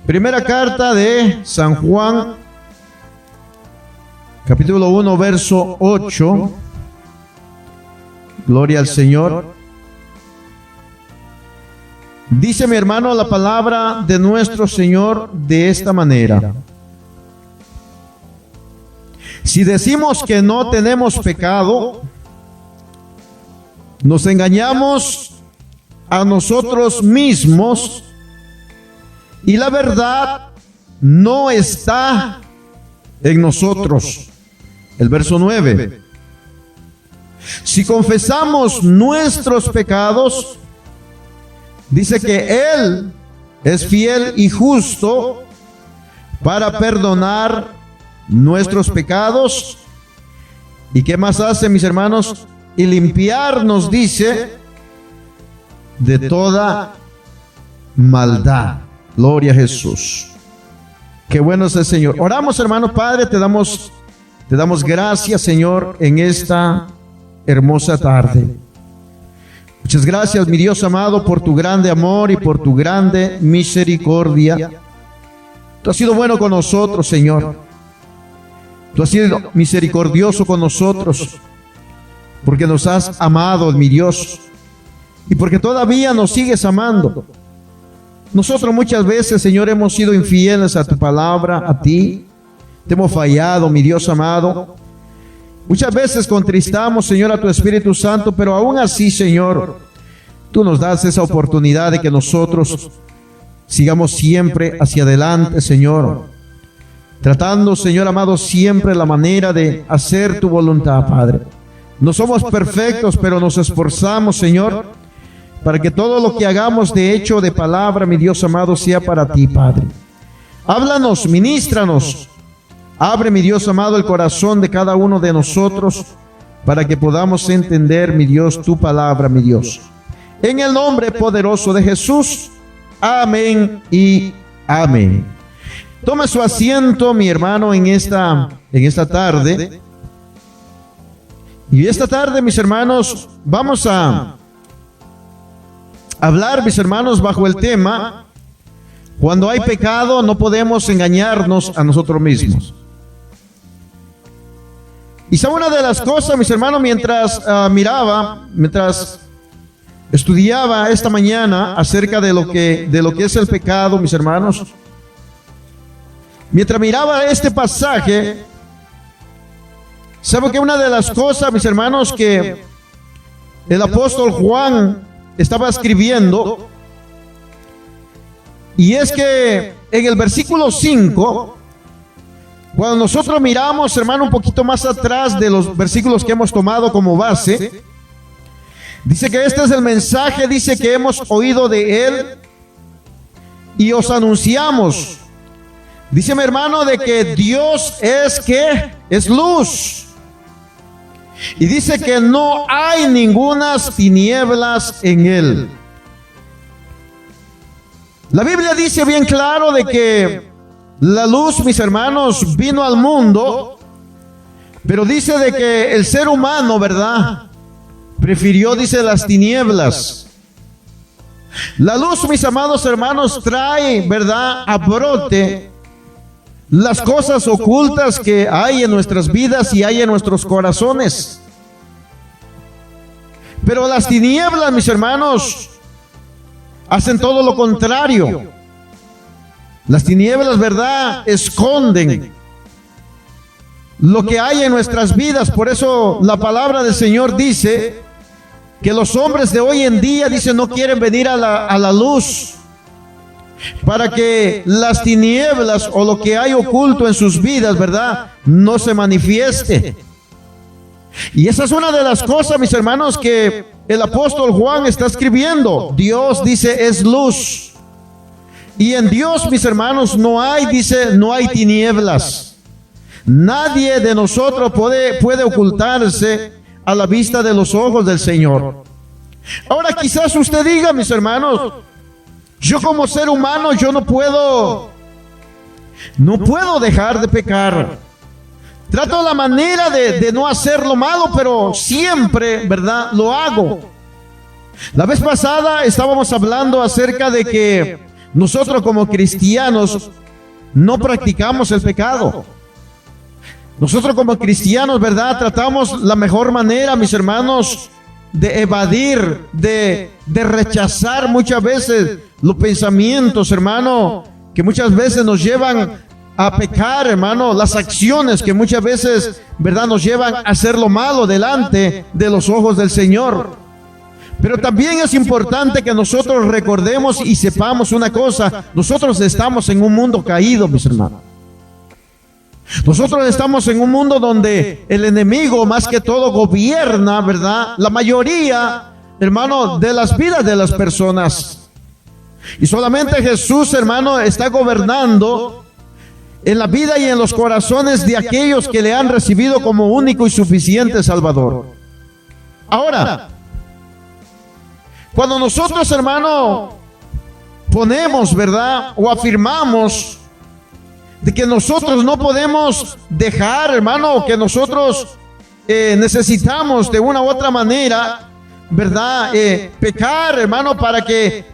Primera carta de San Juan, capítulo 1, verso 8. Gloria al Señor. Dice mi hermano la palabra de nuestro Señor de esta manera: si decimos que no tenemos pecado, nos engañamos a nosotros mismos y la verdad no está en nosotros. El verso 9. Si confesamos nuestros pecados, dice que Él es fiel y justo para perdonar nuestros pecados. ¿Y qué más hace, mis hermanos? Y limpiarnos, dice, de toda maldad. Gloria a Jesús. Qué bueno es el Señor. Oramos, hermano Padre, te damos gracias, Señor, en esta hermosa tarde. Muchas gracias, mi Dios amado, por tu grande amor y por tu grande misericordia. Tú has sido bueno con nosotros, Señor. Tú has sido misericordioso con nosotros, porque nos has amado, mi Dios, y porque todavía nos sigues amando. Nosotros muchas veces, Señor, hemos sido infieles a tu palabra, a ti. Te hemos fallado, mi Dios amado. Muchas veces contristamos, Señor, a tu Espíritu Santo, pero aún así, Señor, tú nos das esa oportunidad de que nosotros sigamos siempre hacia adelante, Señor, tratando, Señor amado, siempre la manera de hacer tu voluntad, Padre. No somos perfectos, pero nos esforzamos, Señor, para que todo lo que hagamos de hecho, de palabra, mi Dios amado, sea para ti, Padre. Háblanos, ministranos. Abre, mi Dios amado, el corazón de cada uno de nosotros para que podamos entender, mi Dios, tu palabra, mi Dios. En el nombre poderoso de Jesús. Amén y amén. Tome su asiento, mi hermano, en esta tarde. Y esta tarde, mis hermanos, vamos a hablar, mis hermanos, bajo el tema: cuando hay pecado no podemos engañarnos a nosotros mismos. Y sabe una de las cosas, mis hermanos, mientras estudiaba esta mañana acerca de lo que es el pecado, mis hermanos, mientras miraba este pasaje, sabe que una de las cosas, mis hermanos, que el apóstol Juan estaba escribiendo, y es que en el versículo 5, cuando nosotros miramos, hermano, un poquito más atrás de los versículos que hemos tomado como base, dice que este es el mensaje, dice que hemos oído de Él y os anunciamos. Dice mi hermano de que Dios es luz. Y dice que no hay ningunas tinieblas en Él. La Biblia dice bien claro de que la luz, mis hermanos, vino al mundo, pero dice de que el ser humano, ¿verdad?, prefirió, dice, las tinieblas. La luz, mis amados hermanos, trae, ¿verdad?, a brote las cosas ocultas que hay en nuestras vidas y hay en nuestros corazones. Pero las tinieblas, mis hermanos, hacen todo lo contrario. Las tinieblas, ¿verdad?, esconden lo que hay en nuestras vidas. Por eso la palabra del Señor dice que los hombres de hoy en día, dice, no quieren venir a la luz, para que las tinieblas o lo que hay oculto en sus vidas, ¿verdad?, no se manifieste. Y esa es una de las cosas, mis hermanos, que el apóstol Juan está escribiendo. Dios, dice, es luz. Y en Dios, mis hermanos, no hay, dice, no hay tinieblas. Nadie de nosotros puede ocultarse a la vista de los ojos del Señor. Ahora quizás usted diga, mis hermanos, yo como ser humano, yo no puedo dejar de pecar. Trato la manera de no hacer lo malo, pero siempre, ¿verdad?, lo hago. La vez pasada estábamos hablando acerca de que nosotros como cristianos no practicamos el pecado. Nosotros como cristianos, ¿verdad?, tratamos la mejor manera, mis hermanos, de evadir, de rechazar muchas veces los pensamientos, hermano, que muchas veces nos llevan a pecar, hermano, las acciones que muchas veces, ¿verdad?, nos llevan a hacer lo malo delante de los ojos del Señor. Pero también es importante que nosotros recordemos y sepamos una cosa: nosotros estamos en un mundo caído, mis hermanos. Nosotros estamos en un mundo donde el enemigo más que todo gobierna, ¿verdad?, la mayoría, hermano, de las vidas de las personas. Y solamente Jesús, hermano, está gobernando en la vida y en los corazones de aquellos que le han recibido como único y suficiente Salvador. Ahora, cuando nosotros, hermano, ponemos, ¿verdad?, o afirmamos de que nosotros no podemos dejar, hermano, que nosotros necesitamos de una u otra manera, ¿verdad?, pecar, hermano, para que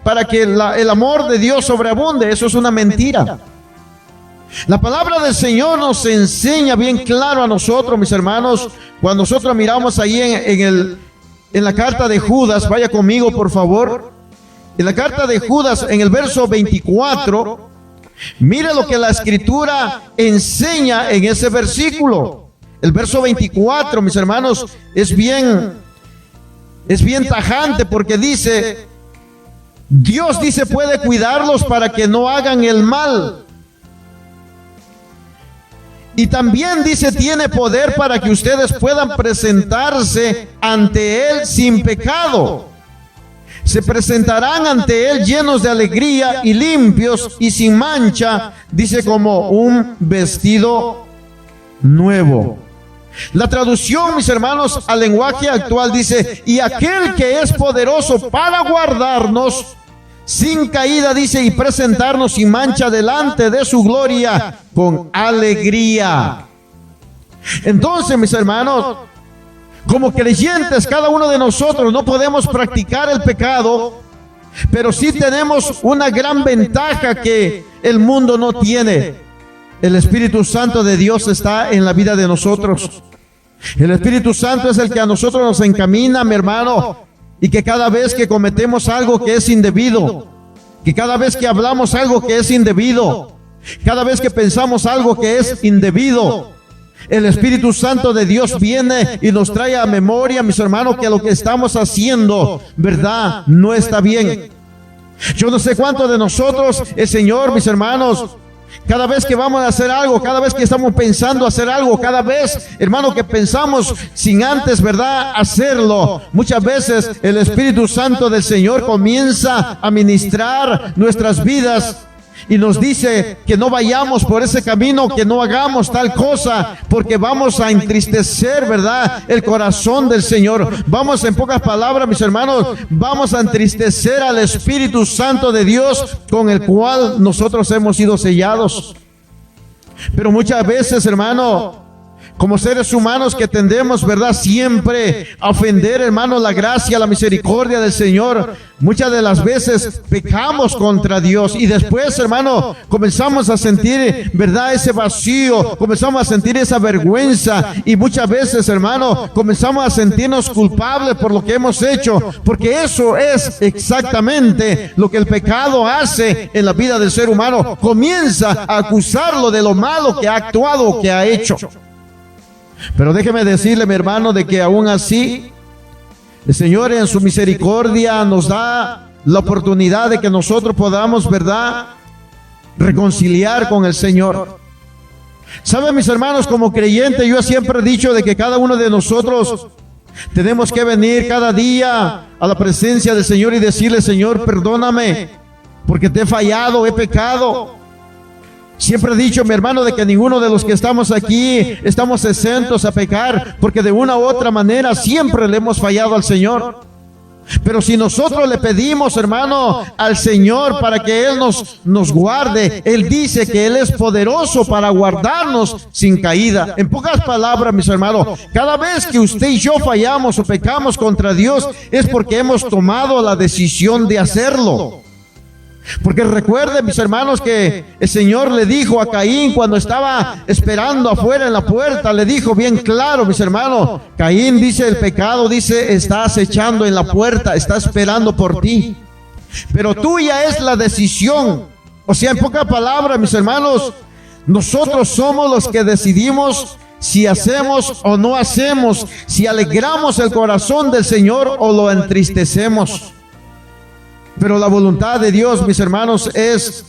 el amor de Dios sobreabunde, eso es una mentira. La palabra del Señor nos enseña bien claro a nosotros, mis hermanos, cuando nosotros miramos ahí en la carta de Judas. Vaya conmigo, por favor. En la carta de Judas, en el verso 24, mire lo que la Escritura enseña en ese versículo. El verso 24, mis hermanos, es bien tajante, porque dice: Dios, dice, puede cuidarlos para que no hagan el mal. Y también dice, tiene poder para que ustedes puedan presentarse ante Él sin pecado. Se presentarán ante Él llenos de alegría y limpios y sin mancha, dice, como un vestido nuevo. La traducción, mis hermanos, al lenguaje actual dice: y aquel que es poderoso para guardarnos sin caída, dice, y presentarnos sin mancha delante de su gloria con alegría. Entonces, mis hermanos, como creyentes, cada uno de nosotros no podemos practicar el pecado, pero sí tenemos una gran ventaja que el mundo no tiene. El Espíritu Santo de Dios está en la vida de nosotros. El Espíritu Santo es el que a nosotros nos encamina, mi hermano, y que cada vez que cometemos algo que es indebido, que cada vez que hablamos algo que es indebido, cada vez que pensamos algo que es indebido, el Espíritu Santo de Dios viene y nos trae a memoria, mis hermanos, que lo que estamos haciendo, ¿verdad?, no está bien. Yo no sé cuántos de nosotros, el Señor, mis hermanos, cada vez que vamos a hacer algo, cada vez que estamos pensando hacer algo, cada vez, hermano, que pensamos sin antes, ¿verdad?, hacerlo, muchas veces el Espíritu Santo del Señor comienza a ministrar nuestras vidas y nos dice que no vayamos por ese camino, que no hagamos tal cosa, porque vamos a entristecer, ¿verdad?, el corazón del Señor. Vamos, en pocas palabras, mis hermanos, vamos a entristecer al Espíritu Santo de Dios, con el cual nosotros hemos sido sellados. Pero muchas veces, hermano, como seres humanos que tendemos, ¿verdad?, siempre a ofender, hermano, la gracia, la misericordia del Señor, muchas de las veces pecamos contra Dios y después, hermano, comenzamos a sentir, ¿verdad?, ese vacío, comenzamos a sentir esa vergüenza y muchas veces, hermano, comenzamos a sentirnos culpables por lo que hemos hecho, porque eso es exactamente lo que el pecado hace en la vida del ser humano. Comienza a acusarlo de lo malo que ha actuado o que ha hecho. Pero déjeme decirle, mi hermano, de que aún así el Señor en su misericordia nos da la oportunidad de que nosotros podamos, ¿verdad?, reconciliar con el Señor. ¿Saben, mis hermanos? Como creyente, yo siempre he dicho de que cada uno de nosotros tenemos que venir cada día a la presencia del Señor y decirle: Señor, perdóname porque te he fallado, he pecado. Siempre he dicho, mi hermano, de que ninguno de los que estamos aquí estamos exentos a pecar, porque de una u otra manera siempre le hemos fallado al Señor. Pero si nosotros le pedimos, hermano, al Señor para que Él nos guarde, Él dice que Él es poderoso para guardarnos sin caída. En pocas palabras, mis hermanos, cada vez que usted y yo fallamos o pecamos contra Dios, es porque hemos tomado la decisión de hacerlo. Porque recuerden, mis hermanos, que el Señor le dijo a Caín cuando estaba esperando afuera en la puerta, le dijo bien claro, mis hermanos, Caín, dice, el pecado, dice, está acechando en la puerta, está esperando por ti. Pero tuya es la decisión. O sea, en pocas palabras, mis hermanos, nosotros somos los que decidimos si hacemos o no hacemos, si alegramos el corazón del Señor o lo entristecemos. Pero la voluntad de Dios, mis hermanos, es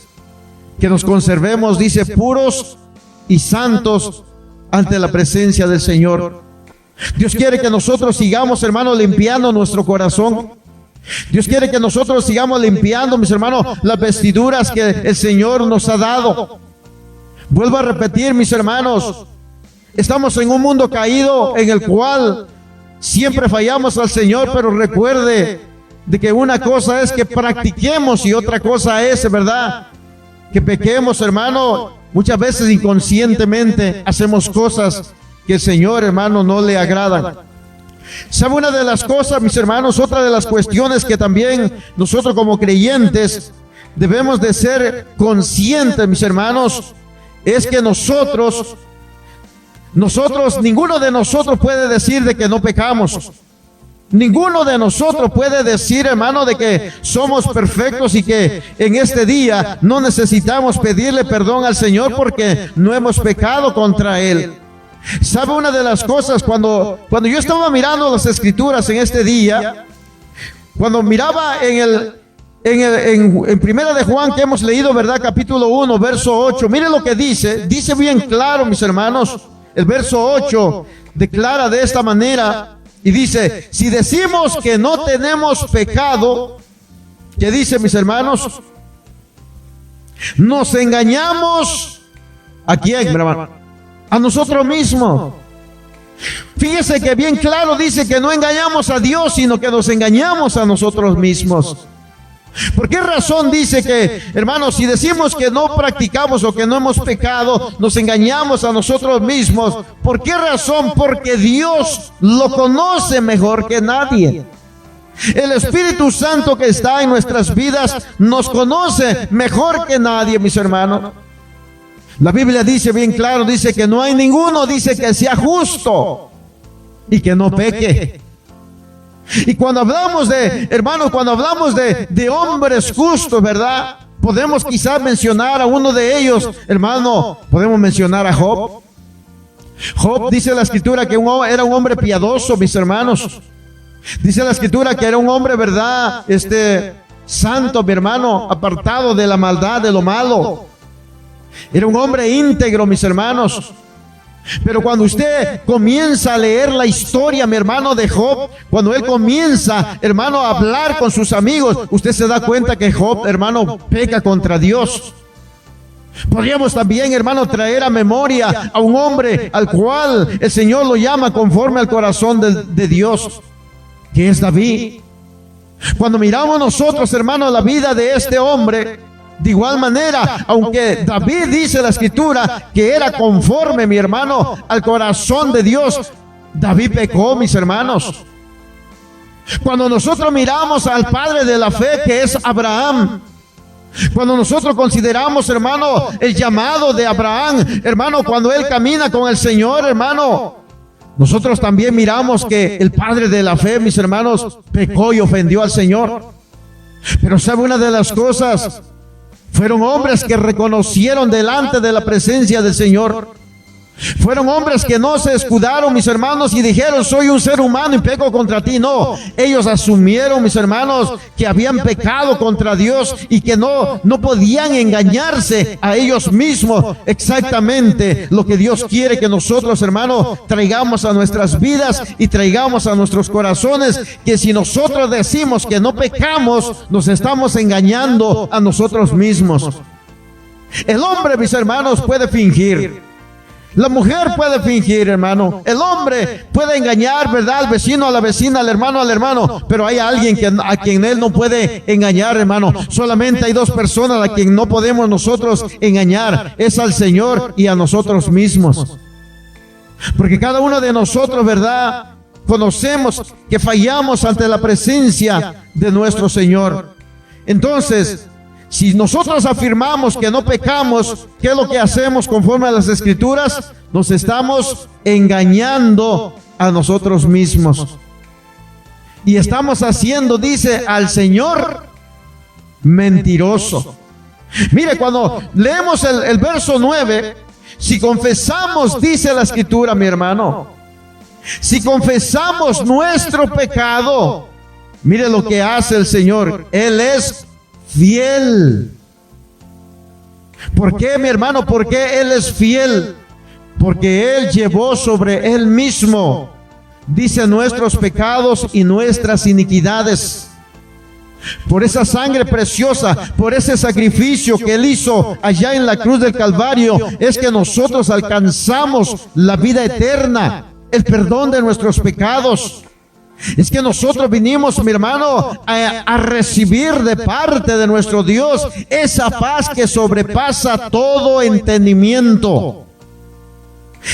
que nos conservemos, dice, puros y santos ante la presencia del Señor. Dios quiere que nosotros sigamos, hermanos, limpiando nuestro corazón. Dios quiere que nosotros sigamos limpiando, mis hermanos, las vestiduras que el Señor nos ha dado. Vuelvo a repetir, mis hermanos, estamos en un mundo caído en el cual siempre fallamos al Señor, pero recuerde de que una cosa es que practiquemos y otra cosa es, ¿verdad?, que pequemos, hermano. Muchas veces inconscientemente hacemos cosas que el Señor, hermano, no le agradan. ¿Sabe una de las cosas, mis hermanos? Otra de las cuestiones que también nosotros como creyentes debemos de ser conscientes, mis hermanos, es que nosotros, ninguno de nosotros puede decir de que no pecamos. Ninguno de nosotros puede decir, hermano, de que somos perfectos y que en este día no necesitamos pedirle perdón al Señor porque no hemos pecado contra Él. ¿Sabe una de las cosas? Cuando yo estaba mirando las Escrituras en este día, cuando miraba en Primera de Juan, que hemos leído, ¿verdad? Capítulo 1, verso 8. Mire lo que dice bien claro, mis hermanos. El verso 8 declara de esta manera. Y dice, si decimos que no tenemos pecado, ¿qué dice, mis hermanos? Nos engañamos. ¿A quién, mi hermano? A nosotros mismos. Fíjese que bien claro dice que no engañamos a Dios, sino que nos engañamos a nosotros mismos. ¿Por qué razón dice que, hermanos, si decimos que no practicamos o que no hemos pecado, nos engañamos a nosotros mismos? ¿Por qué razón? Porque Dios lo conoce mejor que nadie. El Espíritu Santo que está en nuestras vidas nos conoce mejor que nadie, mis hermanos. La Biblia dice bien claro, dice que no hay ninguno, dice que sea justo y que no peque. Y cuando hablamos de, hermanos, cuando hablamos de hombres justos, ¿verdad? Podemos quizás mencionar a uno de ellos, hermano, podemos mencionar a Job. Job, dice la Escritura que era un hombre piadoso, mis hermanos. Dice la Escritura que era un hombre, ¿verdad? Santo, mi hermano, apartado de la maldad, de lo malo. Era un hombre íntegro, mis hermanos. Pero cuando usted comienza a leer la historia, mi hermano, de Job, cuando él comienza, hermano, a hablar con sus amigos, usted se da cuenta que Job, hermano, peca contra Dios. Podríamos también, hermano, traer a memoria a un hombre al cual el Señor lo llama conforme al corazón de Dios, que es David. Cuando miramos nosotros, hermano, la vida de este hombre, de igual manera, aunque David dice la Escritura que era conforme, mi hermano, al corazón de Dios, David pecó, mis hermanos. Cuando nosotros miramos al padre de la fe, que es Abraham, cuando nosotros consideramos, hermano, el llamado de Abraham, hermano, cuando él camina con el Señor, hermano, nosotros también miramos que el padre de la fe, mis hermanos, pecó y ofendió al Señor. Pero ¿sabe una de las cosas? Fueron hombres que reconocieron delante de la presencia del Señor. Fueron hombres que no se escudaron, mis hermanos, y dijeron, soy un ser humano y peco contra ti. No, ellos asumieron, mis hermanos, que habían pecado contra Dios y que no podían engañarse a ellos mismos. Exactamente lo que Dios quiere que nosotros, hermanos, traigamos a nuestras vidas y traigamos a nuestros corazones, que si nosotros decimos que no pecamos, nos estamos engañando a nosotros mismos. El hombre, mis hermanos, puede fingir. La mujer puede fingir, hermano. El hombre puede engañar, ¿verdad? Al vecino, a la vecina, al hermano. Pero hay alguien a quien él no puede engañar, hermano. Solamente hay dos personas a quien no podemos nosotros engañar. Es al Señor y a nosotros mismos. Porque cada uno de nosotros, ¿verdad? Conocemos que fallamos ante la presencia de nuestro Señor. Entonces, Si nosotros afirmamos que no pecamos, ¿qué es lo que hacemos conforme a las Escrituras? Nos estamos engañando a nosotros mismos. Y estamos haciendo, dice, al Señor mentiroso. Mire, cuando leemos el verso 9, si confesamos, dice la Escritura, mi hermano, si confesamos nuestro pecado, mire lo que hace el Señor. Él es fiel. ¿Por qué, mi hermano? ¿Por qué Él es fiel? Porque Él llevó sobre Él mismo, dice, nuestros pecados y nuestras iniquidades. Por esa sangre preciosa, por ese sacrificio que Él hizo allá en la cruz del Calvario, es que nosotros alcanzamos la vida eterna, el perdón de nuestros pecados. Es que nosotros vinimos, mi hermano, a recibir de parte de nuestro Dios esa paz que sobrepasa todo entendimiento.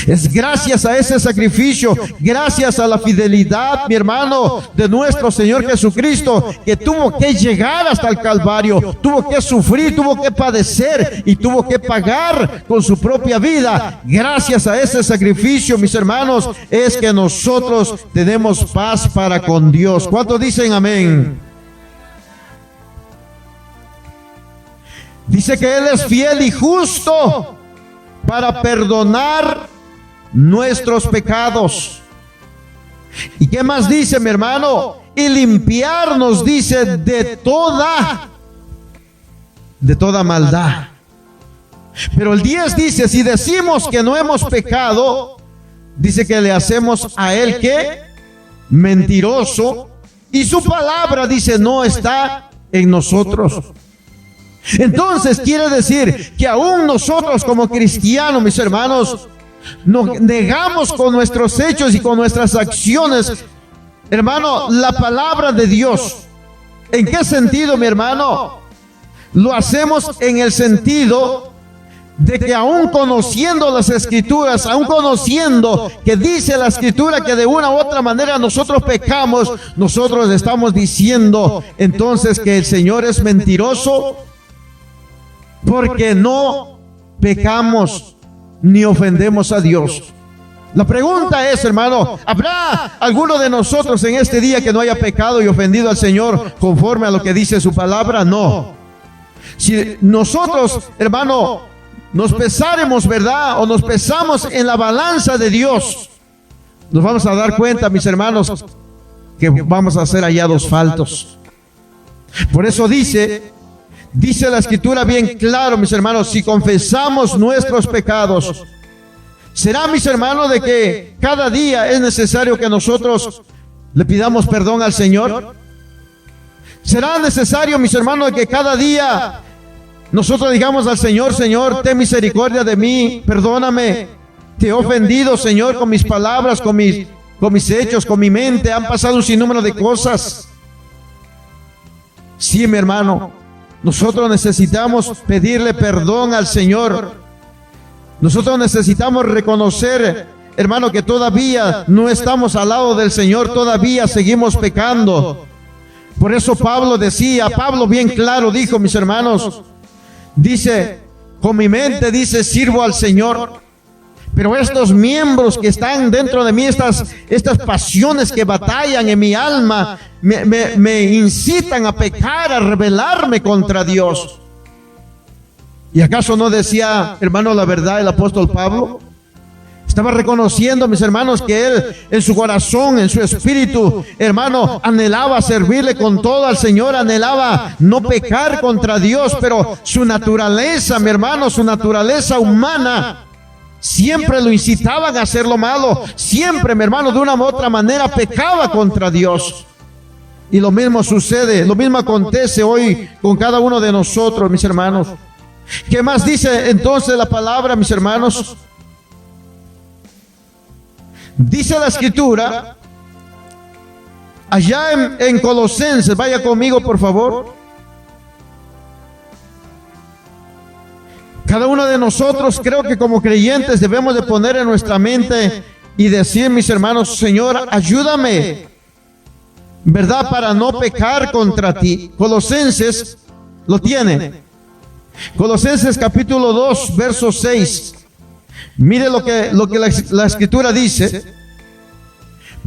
Es gracias a ese sacrificio, gracias a la fidelidad, mi hermano, de nuestro Señor Jesucristo, que tuvo que llegar hasta el Calvario, tuvo que sufrir, tuvo que padecer y tuvo que pagar con su propia vida. Gracias a ese sacrificio, mis hermanos, es que nosotros tenemos paz para con Dios. ¿Cuántos dicen amén? Dice que Él es fiel y justo para perdonar nuestros pecados. ¿Y qué más dice, mi hermano? Y limpiarnos, dice, de toda maldad. Pero el 10 dice, si decimos que no hemos pecado, dice que le hacemos a Él, ¿qué? Mentiroso, y su palabra, dice, no está en nosotros. Entonces quiere decir que aún nosotros como cristianos, mis hermanos, nos negamos con nuestros hechos y con nuestras acciones, hermano, la palabra de Dios. ¿En qué sentido, mi hermano? Lo hacemos en el sentido de que aún conociendo las Escrituras, aún conociendo que dice la Escritura que de una u otra manera nosotros pecamos, nosotros estamos diciendo entonces que el Señor es mentiroso, porque no pecamos ni ofendemos a Dios. La pregunta es, hermano, ¿habrá alguno de nosotros en este día que no haya pecado y ofendido al Señor conforme a lo que dice su palabra? No. Si nosotros, hermano, nos pesáremos, ¿verdad? O nos pesamos en la balanza de Dios, nos vamos a dar cuenta, mis hermanos, que vamos a ser hallados faltos. Por eso dice la Escritura bien claro, mis hermanos, si confesamos nuestros pecados, será, mis hermanos, de que cada día es necesario que nosotros le pidamos perdón al Señor. Será necesario, mis hermanos, de que cada día nosotros digamos al Señor, Señor, ten misericordia de mí, perdóname, te he ofendido, Señor, con mis palabras, con mis hechos, con mi mente, han pasado un sinnúmero de cosas. Sí, mi hermano, nosotros necesitamos pedirle perdón al Señor. Nosotros necesitamos reconocer, hermano, que todavía no estamos al lado del Señor, todavía seguimos pecando. Por eso Pablo bien claro dijo, mis hermanos, dice, con mi mente, dice, sirvo al Señor, pero estos miembros que están dentro de mí, estas pasiones que batallan en mi alma, me incitan a pecar, a rebelarme contra Dios. ¿Y acaso no decía, hermano, la verdad el apóstol Pablo? Estaba reconociendo, mis hermanos, que él en su corazón, en su espíritu, hermano, anhelaba servirle con todo al Señor, anhelaba no pecar contra Dios, pero su naturaleza, mi hermano, su naturaleza humana, siempre lo incitaban a hacer lo malo. Siempre, mi hermano, de una u otra manera pecaba contra Dios. Y lo mismo sucede, lo mismo acontece hoy con cada uno de nosotros, mis hermanos. ¿Qué más dice entonces la palabra, mis hermanos? Dice la Escritura, allá en Colosenses, vaya conmigo por favor. Cada uno de nosotros, creo que como creyentes debemos de poner en nuestra mente y decir, mis hermanos, Señor, ayúdame, ¿verdad?, para no pecar contra ti. Colosenses, ¿lo tiene? Colosenses capítulo 2, verso 6. Mire lo que la escritura dice.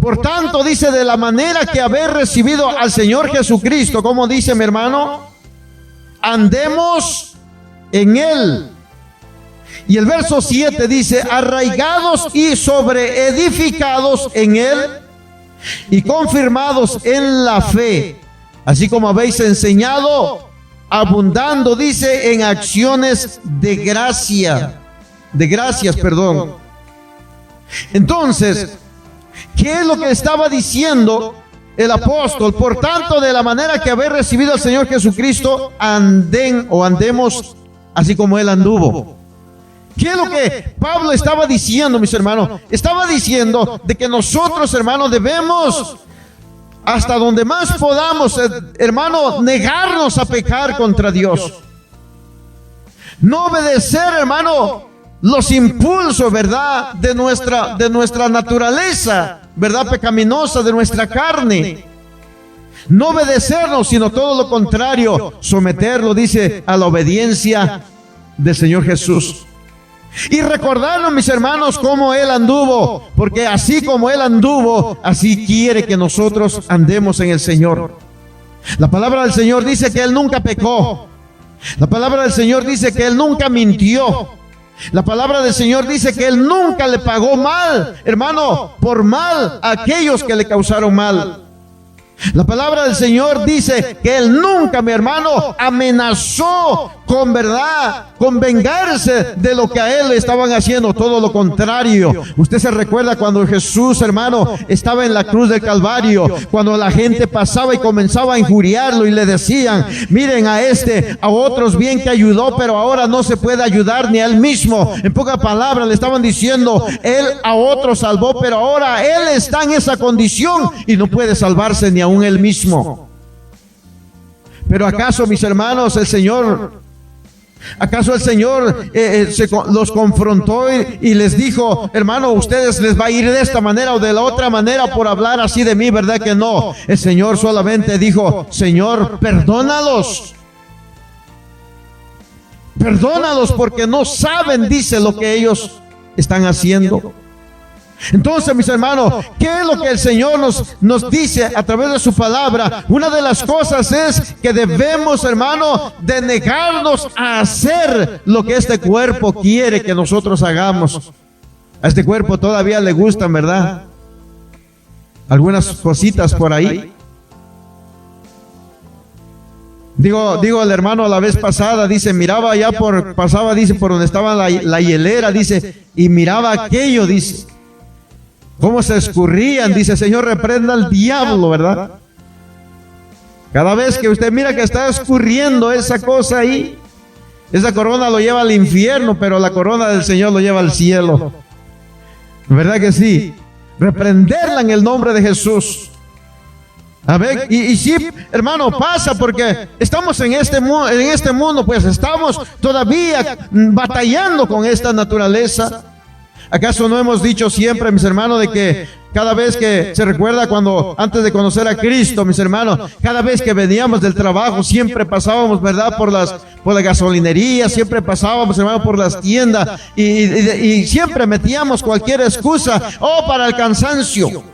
Por tanto, dice, de la manera que habéis recibido al Señor Jesucristo, como dice mi hermano, andemos en Él. Y el verso 7 dice, arraigados y sobreedificados en Él y confirmados en la fe, así como habéis enseñado, abundando, dice, en acciones de gracia, de gracias, perdón. Entonces, ¿qué es lo que estaba diciendo el apóstol? Por tanto, de la manera que habéis recibido al Señor Jesucristo, anden o andemos así como Él anduvo. ¿Qué es lo que Pablo estaba diciendo, mis hermanos? Estaba diciendo de que nosotros, hermanos, debemos, hasta donde más podamos, hermano, negarnos a pecar contra Dios. No obedecer, hermano, los impulsos, ¿verdad?, de nuestra naturaleza, ¿verdad?, pecaminosa, de nuestra carne. No obedecernos, sino todo lo contrario, someterlo, dice, a la obediencia del Señor Jesús. Y recordarnos, mis hermanos, cómo Él anduvo, porque así como Él anduvo, así quiere que nosotros andemos en el Señor. La palabra del Señor dice que Él nunca pecó. La palabra del Señor dice que Él nunca mintió. La palabra del Señor dice que Él nunca le pagó mal, hermano, por mal a aquellos que le causaron mal. La palabra del Señor dice que Él nunca, mi hermano, amenazó con verdad, con vengarse de lo que a Él le estaban haciendo, todo lo contrario. Usted se recuerda cuando Jesús, hermano, estaba en la cruz del Calvario, cuando la gente pasaba y comenzaba a injuriarlo y le decían, miren a este, a otros bien que ayudó, pero ahora no se puede ayudar ni a Él mismo. En pocas palabras le estaban diciendo, Él a otros salvó, pero ahora Él está en esa condición y no puede salvarse ni aún Él mismo. Pero acaso, mis hermanos, el Señor los confrontó y les dijo, hermano, ustedes les va a ir de esta manera o de la otra manera por hablar así de mí? ¿Verdad que no? El Señor solamente dijo, Señor, perdónalos. Perdónalos porque no saben, dice, lo que ellos están haciendo. Entonces, mis hermanos, ¿qué es lo que el Señor nos dice a través de su palabra? Una de las cosas es que debemos, hermano, de negarnos a hacer lo que este cuerpo quiere que nosotros hagamos. A este cuerpo todavía le gustan, ¿verdad?, algunas cositas por ahí. Digo al hermano la vez pasada, dice, miraba allá pasaba, dice, por donde estaba la hielera, dice, y miraba aquello, dice, cómo se escurrían, dice, Señor, reprenda al diablo, ¿verdad? Cada vez que usted mira que está escurriendo esa cosa ahí, esa corona lo lleva al infierno, pero la corona del Señor lo lleva al cielo. ¿Verdad que sí? Reprenderla en el nombre de Jesús. A ver, y sí, hermano, pasa porque estamos en este mundo, pues estamos todavía batallando con esta naturaleza. ¿Acaso no hemos dicho siempre, mis hermanos, de que cada vez que se recuerda cuando antes de conocer a Cristo, mis hermanos, cada vez que veníamos del trabajo, siempre pasábamos, ¿verdad?, por la gasolinería, siempre pasábamos, hermano, por las tiendas y siempre metíamos cualquier excusa, para el cansancio.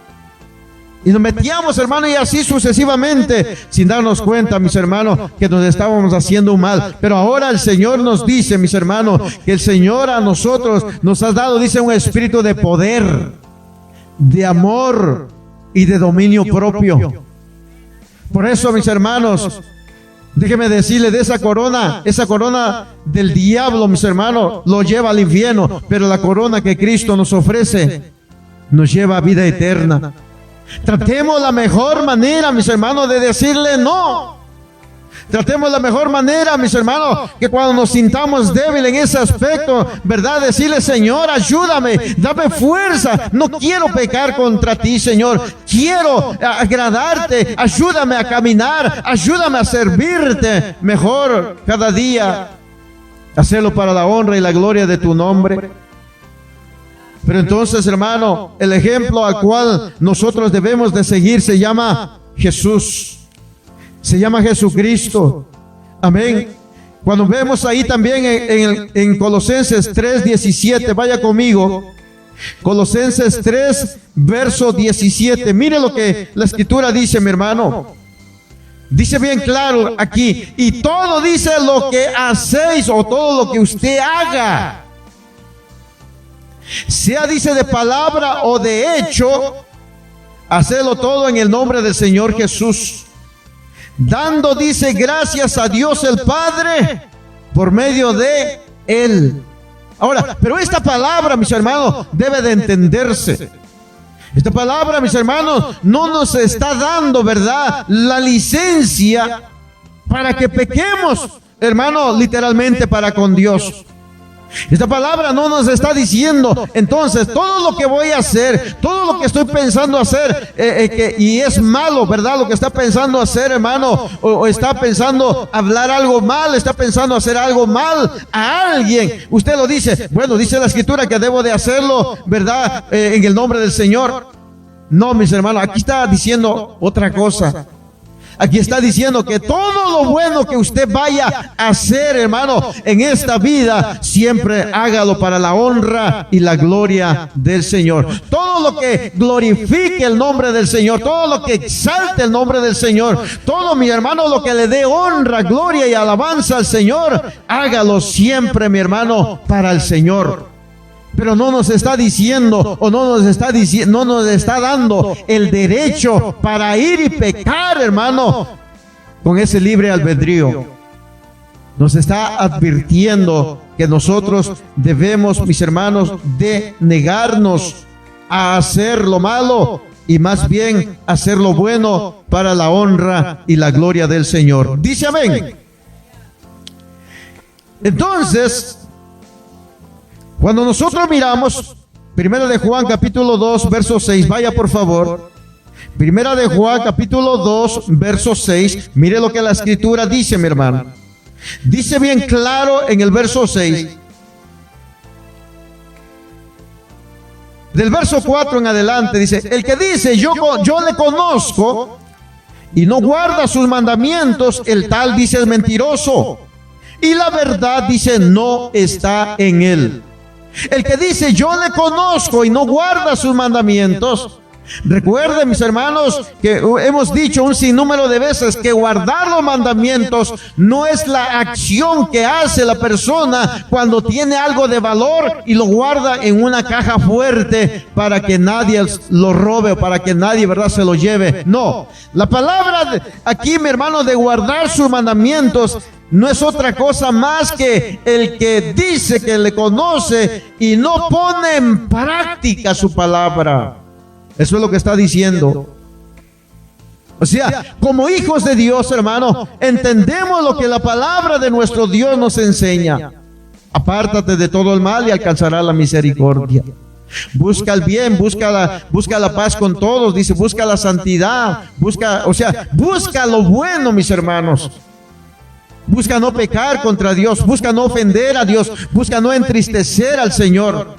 Y nos metíamos, hermano, y así sucesivamente, sin darnos cuenta, mis hermanos, que nos estábamos haciendo un mal. Pero ahora el Señor nos dice, mis hermanos, que el Señor a nosotros nos ha dado, dice, un espíritu de poder, de amor y de dominio propio. Por eso, mis hermanos, déjeme decirle, de esa corona del diablo, mis hermanos, lo lleva al infierno, pero la corona que Cristo nos ofrece nos lleva a vida eterna. Tratemos la mejor manera, mis hermanos, de decirle no. Tratemos la mejor manera, mis hermanos, que cuando nos sintamos débiles en ese aspecto, ¿verdad?, decirle, Señor, ayúdame, dame fuerza, no quiero pecar contra ti, Señor, quiero agradarte, ayúdame a caminar, ayúdame a servirte mejor cada día, hacerlo para la honra y la gloria de tu nombre. Pero entonces, hermano, el ejemplo al cual nosotros debemos de seguir se llama Jesús. Se llama Jesucristo. Amén. Cuando vemos ahí también en Colosenses 3:17, vaya conmigo. Colosenses 3, verso 17. Mire lo que la escritura dice, mi hermano. Dice bien claro aquí, y todo dice lo que hacéis o todo lo que usted haga, sea dice de palabra o de hecho, hacedlo todo en el nombre del Señor Jesús, dando, dice, gracias a Dios el Padre por medio de Él. Ahora, pero esta palabra, mis hermanos, debe de entenderse. Esta palabra, mis hermanos, no nos está dando, ¿verdad?, la licencia para que pequemos, hermano, literalmente para con Dios. Esta palabra no nos está diciendo, entonces, todo lo que voy a hacer, todo lo que estoy pensando hacer, y es malo, ¿verdad? Lo que está pensando hacer, hermano, o está pensando hablar algo mal, está pensando hacer algo mal a alguien. Usted lo dice, bueno, dice la escritura que debo de hacerlo, ¿verdad? En el nombre del Señor. No, mis hermanos, aquí está diciendo otra cosa. Aquí está diciendo que todo lo bueno que usted vaya a hacer, hermano, en esta vida, siempre hágalo para la honra y la gloria del Señor. Todo lo que glorifique el nombre del Señor, todo lo que exalte el nombre del Señor, todo, mi hermano, lo que le dé honra, gloria y alabanza al Señor, hágalo siempre, mi hermano, para el Señor. Pero no nos está diciendo o no nos está dando el derecho para ir y pecar, hermano, con ese libre albedrío. Nos está advirtiendo que nosotros debemos, mis hermanos, de negarnos a hacer lo malo y más bien hacer lo bueno para la honra y la gloria del Señor. Dice amén. Entonces, cuando nosotros miramos Primera de Juan capítulo 2 verso 6, vaya por favor. Primera de Juan capítulo 2 verso 6, mire lo que la escritura dice, mi hermano. Dice bien claro en el verso 6. Del verso 4 en adelante dice, el que dice yo le conozco y no guarda sus mandamientos, el tal dice es mentiroso. Y la verdad dice no está en él. El que dice yo le conozco y no guarda sus mandamientos. Recuerden, mis hermanos, que hemos dicho un sinnúmero de veces que guardar los mandamientos no es la acción que hace la persona cuando tiene algo de valor y lo guarda en una caja fuerte para que nadie lo robe o para que nadie, ¿verdad?, se lo lleve. No, la palabra aquí, mi hermano, de guardar sus mandamientos no es otra cosa más que el que dice que le conoce y no pone en práctica su palabra. Eso es lo que está diciendo. O sea, como hijos de Dios, hermano, entendemos lo que la palabra de nuestro Dios nos enseña. Apártate de todo el mal y alcanzarás la misericordia. Busca el bien, busca la paz con todos, dice, busca la santidad, busca lo bueno, mis hermanos. Busca no pecar contra Dios, busca no ofender a Dios, busca no entristecer al Señor.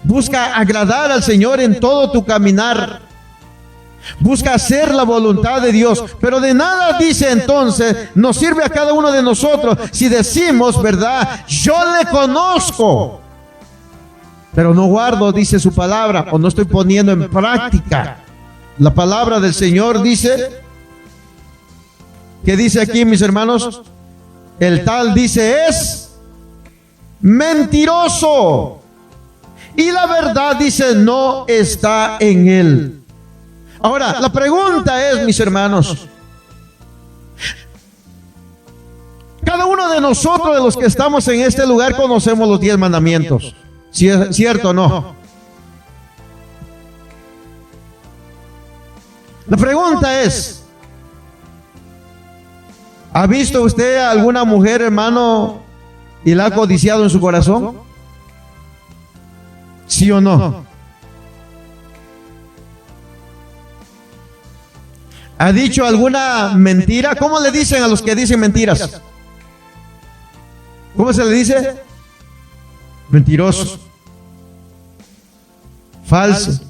Busca agradar al Señor en todo tu caminar. Busca hacer la voluntad de Dios. Pero de nada, dice entonces, nos sirve a cada uno de nosotros si decimos, ¿verdad?, yo le conozco, pero no guardo, dice su palabra, o no estoy poniendo en práctica la palabra del Señor. Dice, ¿qué dice aquí, mis hermanos? El tal, dice, es mentiroso. Y la verdad, dice, no está en él. Ahora, la pregunta es, mis hermanos, cada uno de nosotros, de los que estamos en este lugar, conocemos los 10 mandamientos. ¿Cierto o no? La pregunta es, ¿ha visto usted a alguna mujer, hermano, y la ha codiciado en su corazón? ¿Sí o no? ¿Ha dicho alguna mentira? ¿Cómo le dicen a los que dicen mentiras? ¿Cómo se le dice? Mentiroso. Falso.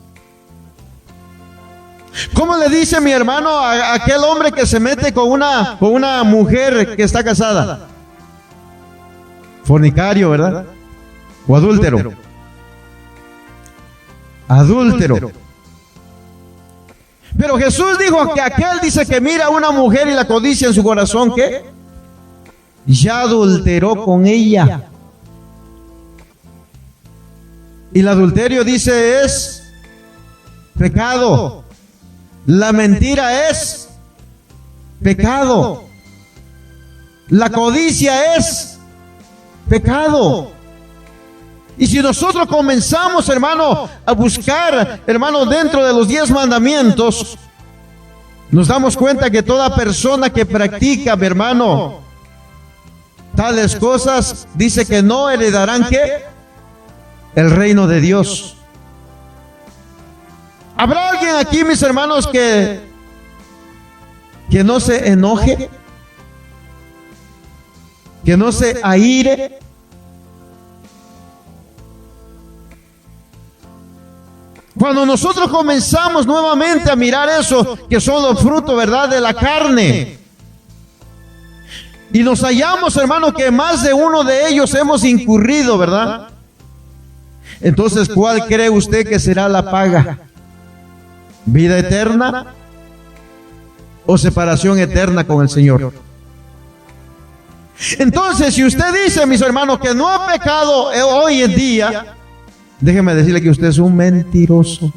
¿Cómo le dice, mi hermano, a aquel hombre que se mete con una mujer que está casada? Fornicario, ¿verdad? O adúltero. Adúltero. Pero Jesús dijo que aquel dice que mira a una mujer y la codicia en su corazón, ¿qué? Ya adulteró con ella. Y el adulterio, dice, es pecado. La mentira es pecado. La codicia es pecado. Y si nosotros comenzamos, hermano, a buscar, hermano, dentro de los 10 mandamientos, nos damos cuenta que toda persona que practica, mi hermano, tales cosas, dice que no heredarán, ¿qué? El reino de Dios. ¿Habrá alguien aquí, mis hermanos, que no se enoje? ¿Que no se aire? Cuando nosotros comenzamos nuevamente a mirar eso, que son los frutos, ¿verdad?, de la carne, y nos hallamos, hermano, que más de uno de ellos hemos incurrido, ¿verdad? Entonces, ¿cuál cree usted que será la paga? ¿Vida eterna o separación eterna con el Señor? Entonces, si usted dice, mis hermanos, que no ha pecado hoy en día, déjeme decirle que usted es un mentiroso.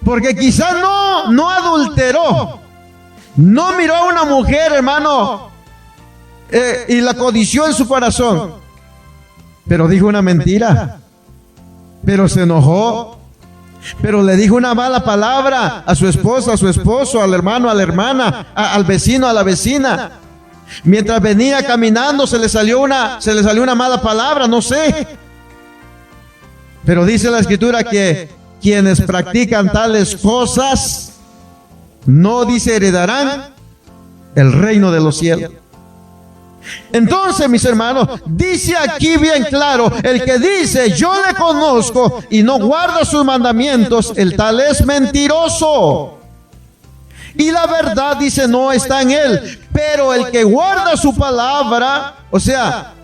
Porque quizás no adulteró, no miró a una mujer, hermano, y la codició en su corazón, pero dijo una mentira, pero se enojó, pero le dijo una mala palabra a su esposa, a su esposo, al hermano, a la hermana, al vecino, a la vecina. Mientras venía caminando se le salió una mala palabra, no sé. Pero dice la Escritura que quienes practican tales cosas, no, dice, heredarán el reino de los cielos. Entonces, mis hermanos, dice aquí bien claro, el que dice yo le conozco y no guarda sus mandamientos, el tal es mentiroso. Y la verdad, dice, no está en él. Pero el que guarda su palabra, o sea,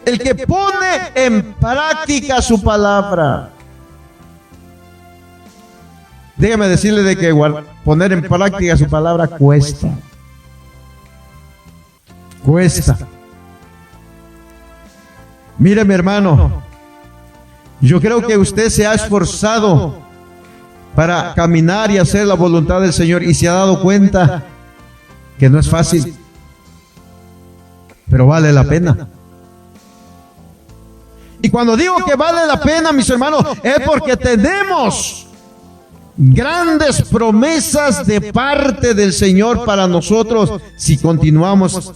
el que pone en práctica su palabra. Déjame decirle de que poner en práctica su palabra cuesta. Cuesta. Mire, mi hermano, yo creo que usted se ha esforzado para caminar y hacer la voluntad del Señor y se ha dado cuenta que no es fácil, pero vale la pena. Y cuando digo que vale la pena, mis hermanos, es porque tenemos grandes promesas de parte del Señor para nosotros si continuamos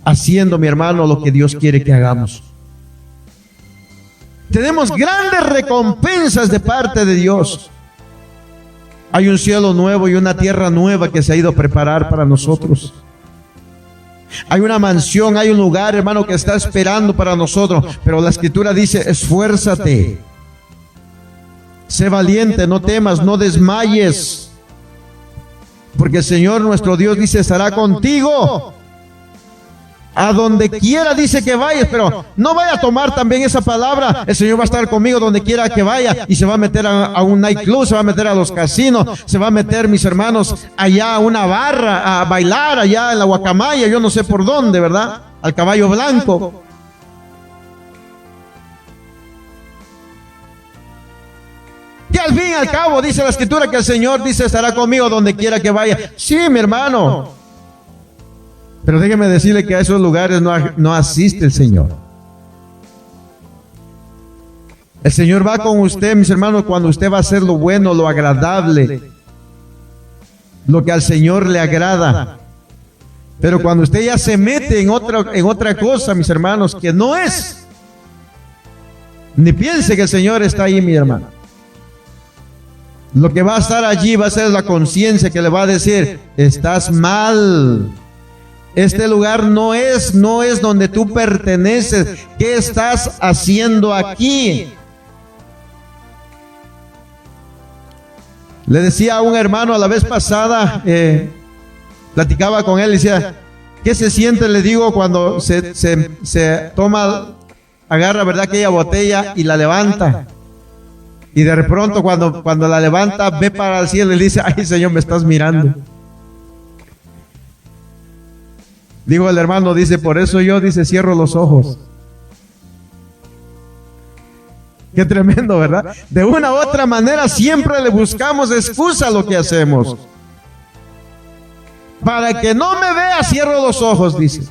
haciendo, mi hermano, lo que Dios quiere que hagamos. Tenemos grandes recompensas de parte de Dios. Hay un cielo nuevo y una tierra nueva que se ha ido a preparar para nosotros. Hay una mansión, hay un lugar, hermano, que está esperando para nosotros. Pero la Escritura dice, esfuérzate. Sé valiente, no temas, no desmayes. Porque el Señor nuestro Dios dice, estará contigo a donde quiera, dice que vayas, pero no vaya a tomar también esa palabra. El Señor va a estar conmigo donde quiera que vaya, y se va a meter a un nightclub, se va a meter a los casinos, se va a meter, mis hermanos, allá a una barra, a bailar allá en la Guacamaya, yo no sé por dónde, ¿verdad? Al Caballo Blanco. Y al fin y al cabo dice la Escritura que el Señor dice estará conmigo donde quiera que vaya. Sí, mi hermano. Pero déjeme decirle que a esos lugares no asiste el Señor. El Señor va con usted, mis hermanos, cuando usted va a hacer lo bueno, lo agradable, lo que al Señor le agrada. Pero cuando usted ya se mete en otra cosa, mis hermanos, que no es, ni piense que el Señor está ahí, mi hermano. Lo que va a estar allí va a ser la conciencia que le va a decir, estás mal. Este lugar no es donde tú perteneces. ¿Qué estás haciendo aquí? Le decía a un hermano a la vez pasada, platicaba con él y decía, ¿qué se siente? Le digo, cuando se toma, agarra, ¿verdad?, aquella botella y la levanta. Y de pronto cuando la levanta, ve para el cielo y le dice, ay, Señor, me estás mirando. Digo, el hermano dice, por eso yo, dice, cierro los ojos. Qué tremendo, ¿verdad? De una u otra manera siempre le buscamos excusa a lo que hacemos. Para que no me vea, cierro los ojos, dice.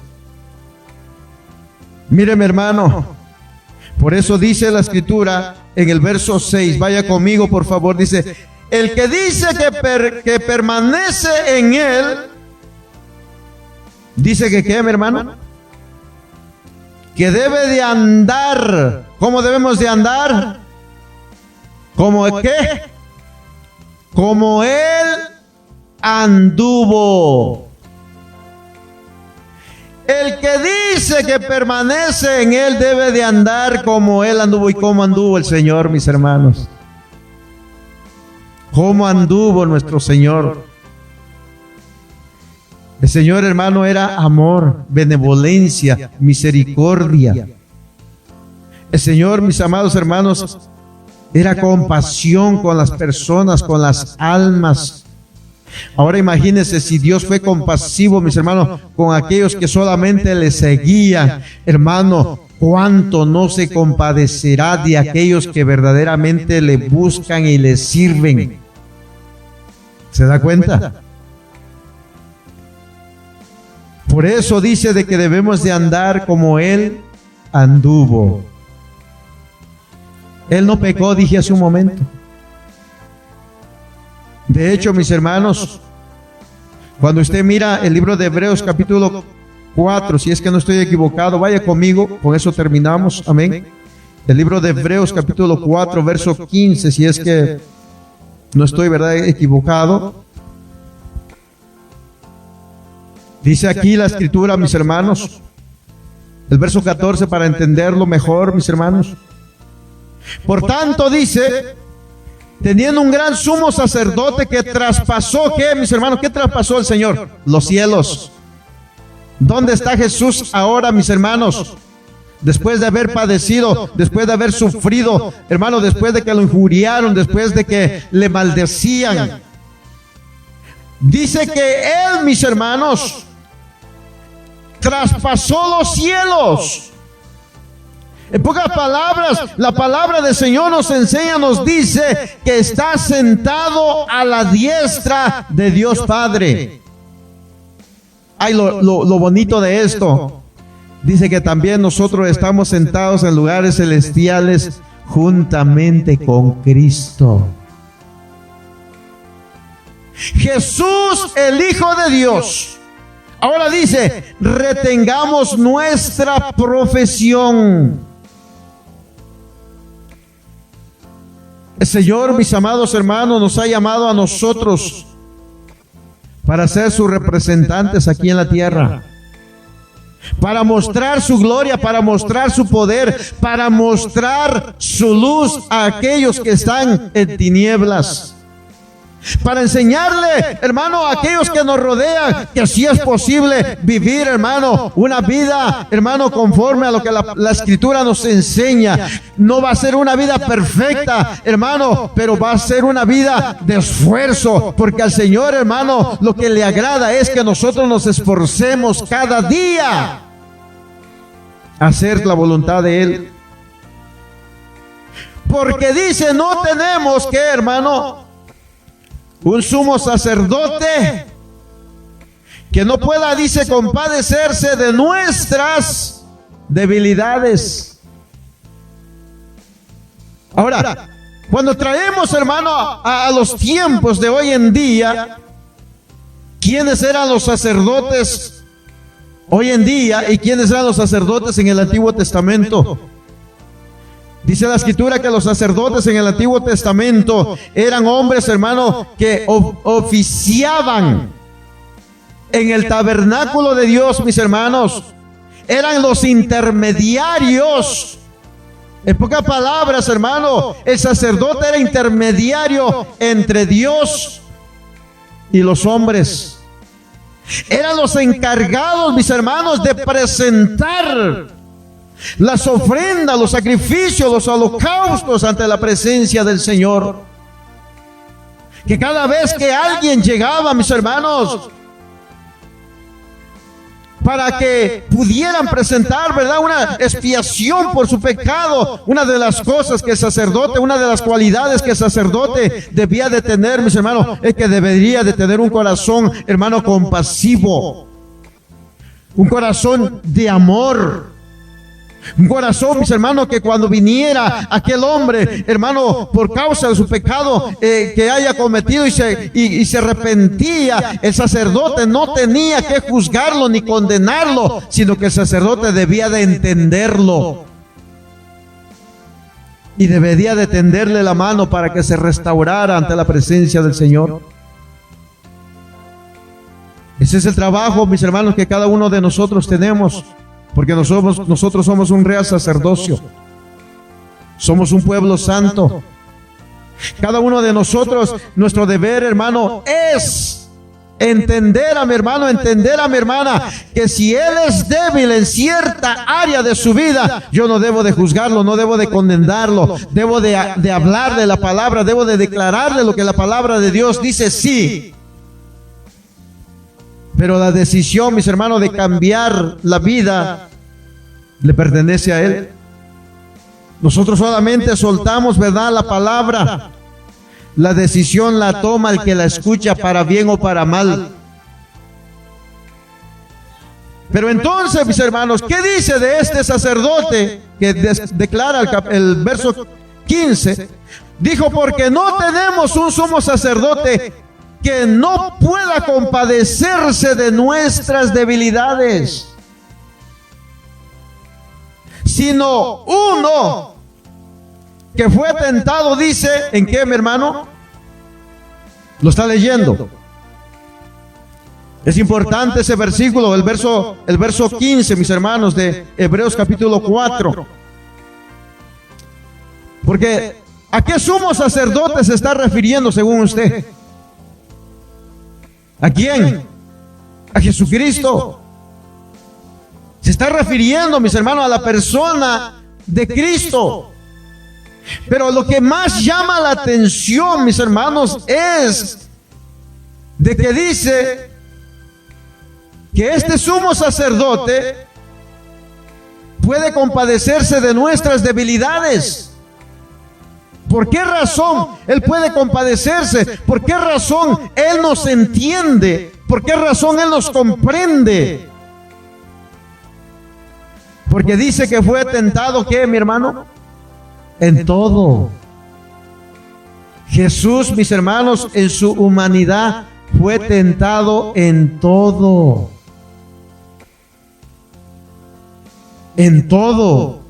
Mire, mi hermano, por eso dice la Escritura en el verso 6, vaya conmigo por favor, dice, el que dice que permanece en él, dice que ¿qué, mi hermano? Que debe de andar. ¿Cómo debemos de andar? ¿Cómo qué? Como él anduvo. El que dice que permanece en él debe de andar como él anduvo. ¿Y cómo anduvo el Señor, mis hermanos? ¿Cómo anduvo nuestro Señor? El Señor, hermano, era amor, benevolencia, misericordia. El Señor, mis amados hermanos, era compasión con las personas, con las almas. Ahora imagínense si Dios fue compasivo, mis hermanos, con aquellos que solamente le seguían. Hermano, ¿cuánto no se compadecerá de aquellos que verdaderamente le buscan y le sirven? ¿Se da cuenta? Por eso dice de que debemos de andar como Él anduvo. Él no pecó, dije hace un momento. De hecho, mis hermanos, cuando usted mira el libro de Hebreos capítulo 4, si es que no estoy equivocado, vaya conmigo, con eso terminamos, amén. El libro de Hebreos capítulo 4, verso 15, si es que no estoy, ¿verdad?, equivocado. Dice aquí la Escritura, mis hermanos, el verso 14, para entenderlo mejor, mis hermanos. Por tanto, dice, teniendo un gran sumo sacerdote que traspasó, ¿qué, mis hermanos? ¿Qué traspasó el Señor? Los cielos. ¿Dónde está Jesús ahora, mis hermanos? Después de haber padecido, después de haber sufrido, hermano, después de que lo injuriaron, después de que le maldecían. Dice que Él, mis hermanos, traspasó los cielos. En pocas palabras, la palabra del Señor nos enseña, nos dice que está sentado a la diestra de Dios Padre. Ay, lo bonito de esto. Dice que también nosotros estamos sentados en lugares celestiales juntamente con Cristo. Jesús, el Hijo de Dios. Ahora dice, retengamos nuestra profesión. El Señor, mis amados hermanos, nos ha llamado a nosotros para ser sus representantes aquí en la tierra, para mostrar su gloria, para mostrar su poder, para mostrar su luz a aquellos que están en tinieblas, para enseñarle, hermano, a aquellos que nos rodean que sí es posible vivir, hermano, una vida, hermano, conforme a lo que la Escritura nos enseña. No va a ser una vida perfecta, hermano, pero va a ser una vida de esfuerzo, porque al Señor, hermano, lo que le agrada es que nosotros nos esforcemos cada día a hacer la voluntad de Él. Porque dice, no tenemos que, hermano, un sumo sacerdote que no pueda, dice, compadecerse de nuestras debilidades. Ahora, cuando traemos, hermano, a los tiempos de hoy en día, ¿quiénes eran los sacerdotes hoy en día y quiénes eran los sacerdotes en el Antiguo Testamento? Dice la Escritura que los sacerdotes en el Antiguo Testamento eran hombres, hermano, que oficiaban en el tabernáculo de Dios, mis hermanos. Eran los intermediarios. En pocas palabras, hermano, el sacerdote era intermediario entre Dios y los hombres. Eran los encargados, mis hermanos, de presentar las ofrendas, los sacrificios, los holocaustos ante la presencia del Señor. Que cada vez que alguien llegaba, mis hermanos, para que pudieran presentar, ¿verdad?, una expiación por su pecado, una de las cosas que el sacerdote, una de las cualidades que el sacerdote debía de tener, mis hermanos, es que debería de tener un corazón, hermano, compasivo, un corazón de amor. Un corazón, mis hermanos, que cuando viniera aquel hombre, hermano, por causa de su pecado que haya cometido y se arrepentía, el sacerdote no tenía que juzgarlo ni condenarlo, sino que el sacerdote debía de entenderlo y debería de tenderle la mano para que se restaurara ante la presencia del Señor. Ese es el trabajo, mis hermanos, que cada uno de nosotros tenemos. Porque nosotros somos un real sacerdocio. Somos un pueblo santo. Cada uno de nosotros, nuestro deber, hermano, es entender a mi hermano, entender a mi hermana, que si él es débil en cierta área de su vida, yo no debo de juzgarlo, no debo de condenarlo, debo de hablar de la palabra, debo de declararle lo que la palabra de Dios dice, sí. Pero la decisión, mis hermanos, de cambiar la vida le pertenece a Él. Nosotros solamente soltamos, ¿verdad?, la palabra. La decisión la toma el que la escucha, para bien o para mal. Pero entonces, mis hermanos, ¿qué dice de este sacerdote que declara el verso 15? Dijo, porque no tenemos un sumo sacerdote que no pueda compadecerse de nuestras debilidades, sino uno que fue tentado, dice, ¿en qué, mi hermano? Lo está leyendo. Es importante ese versículo, el verso 15, mis hermanos, de Hebreos capítulo 4. Porque ¿a qué sumo sacerdote se está refiriendo según usted? ¿A quién? A Jesucristo. Se está refiriendo, mis hermanos, a la persona de Cristo. Pero lo que más llama la atención, mis hermanos, es de que dice que este sumo sacerdote puede compadecerse de nuestras debilidades. ¿Por qué razón Él puede compadecerse? ¿Por qué razón Él nos entiende? ¿Por qué razón Él nos comprende? Porque dice que fue tentado, ¿qué, mi hermano? En todo. Jesús, mis hermanos, en su humanidad fue tentado en todo. En todo.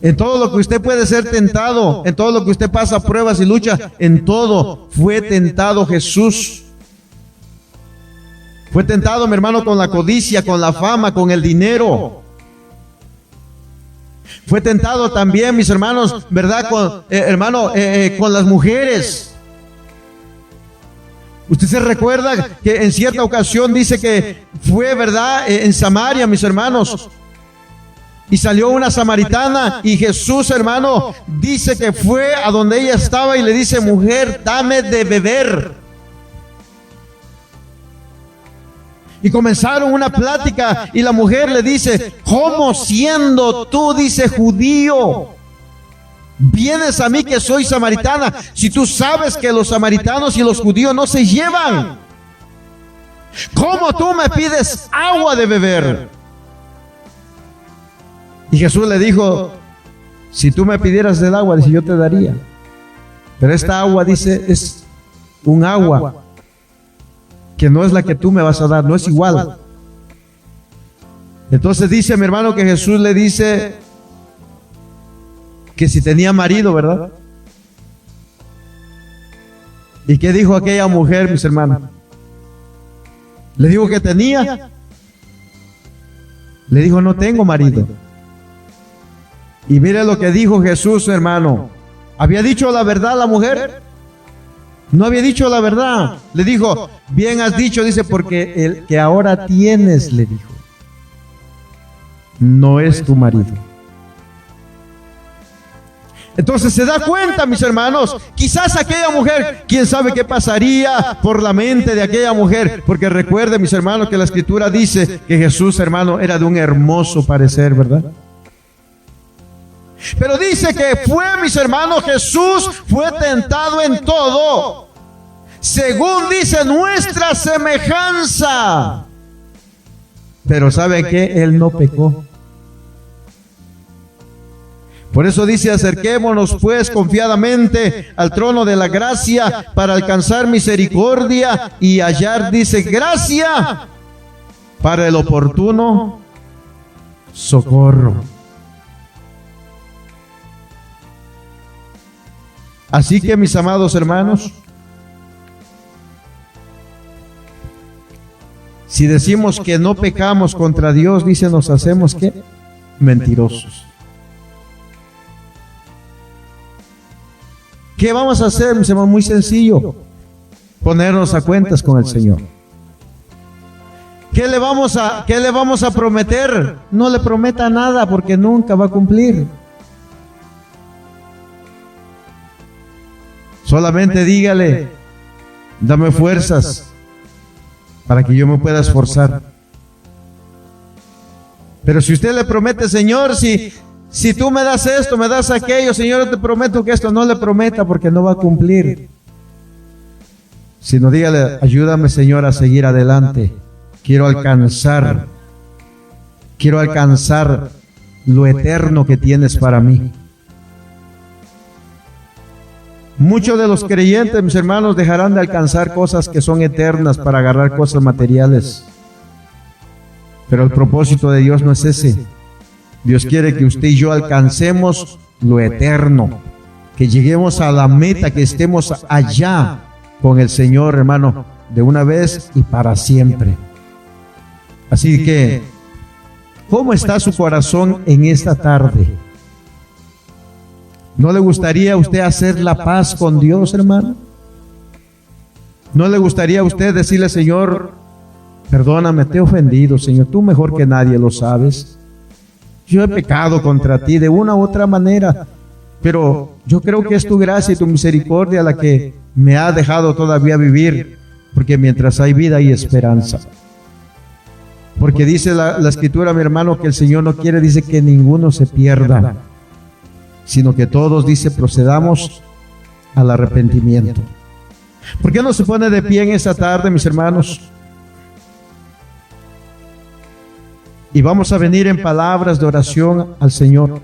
En todo lo que usted puede ser tentado, en todo lo que usted pasa pruebas y luchas, en todo fue tentado Jesús. Fue tentado, mi hermano, con la codicia, con la fama, con el dinero. Fue tentado también, mis hermanos, ¿verdad? Con las mujeres. Usted se recuerda que en cierta ocasión dice que fue, ¿verdad?, en Samaria, mis hermanos. Y salió una samaritana y Jesús, hermano, dice que fue a donde ella estaba y le dice, mujer, dame de beber. Y comenzaron una plática y la mujer le dice, ¿cómo siendo tú, dice, judío, vienes a mí que soy samaritana? Si tú sabes que los samaritanos y los judíos no se llevan, ¿cómo tú me pides agua de beber? Y Jesús le dijo, si tú me pidieras del agua, dice, yo te daría. Pero esta agua, dice, es un agua que no es la que tú me vas a dar, no es igual. Entonces dice mi hermano que Jesús le dice que si tenía marido, ¿verdad? ¿Y qué dijo aquella mujer, mis hermanos? Le dijo que tenía. Le dijo, no tengo marido. Y mire lo que dijo Jesús, hermano. ¿Había dicho la verdad la mujer? No había dicho la verdad. Le dijo, bien has dicho, dice, porque el que ahora tienes, le dijo, no es tu marido. Entonces se da cuenta, mis hermanos, quizás aquella mujer, quién sabe qué pasaría por la mente de aquella mujer, porque recuerden, mis hermanos, que la Escritura dice que Jesús, hermano, era de un hermoso parecer, ¿verdad? Pero dice que fue, mis hermanos, Jesús fue tentado en todo, según dice nuestra semejanza. Pero ¿sabe qué? Él no pecó. Por eso dice, acerquémonos pues confiadamente al trono de la gracia para alcanzar misericordia y hallar, dice, gracia para el oportuno socorro. Así que, mis amados hermanos, si decimos que no pecamos contra Dios, dice, nos hacemos ¿qué? Mentirosos. ¿Qué vamos a hacer, mis hermanos? Muy sencillo, ponernos a cuentas con el Señor. ¿Qué le vamos a prometer? No le prometa nada porque nunca va a cumplir. Solamente dígale, dame fuerzas para que yo me pueda esforzar. Pero si usted le promete, Señor, si tú me das esto, me das aquello, Señor, yo te prometo que esto, no le prometa porque no va a cumplir. Sino dígale, ayúdame, Señor, a seguir adelante. Quiero alcanzar lo eterno que tienes para mí. Muchos de los creyentes, mis hermanos, dejarán de alcanzar cosas que son eternas para agarrar cosas materiales. Pero el propósito de Dios no es ese. Dios quiere que usted y yo alcancemos lo eterno, que lleguemos a la meta, que estemos allá con el Señor, hermano, de una vez y para siempre. Así que, ¿cómo está su corazón en esta tarde? ¿No le gustaría a usted hacer la paz con Dios, hermano? ¿No le gustaría a usted decirle, Señor, perdóname, te he ofendido, Señor, tú mejor que nadie lo sabes? Yo he pecado contra ti de una u otra manera, pero yo creo que es tu gracia y tu misericordia la que me ha dejado todavía vivir, porque mientras hay vida hay esperanza. Porque dice la Escritura, mi hermano, que el Señor no quiere, dice, que ninguno se pierda, sino que todos, dice, procedamos al arrepentimiento. ¿Por qué no se pone de pie en esta tarde, mis hermanos? Y vamos a venir en palabras de oración al Señor.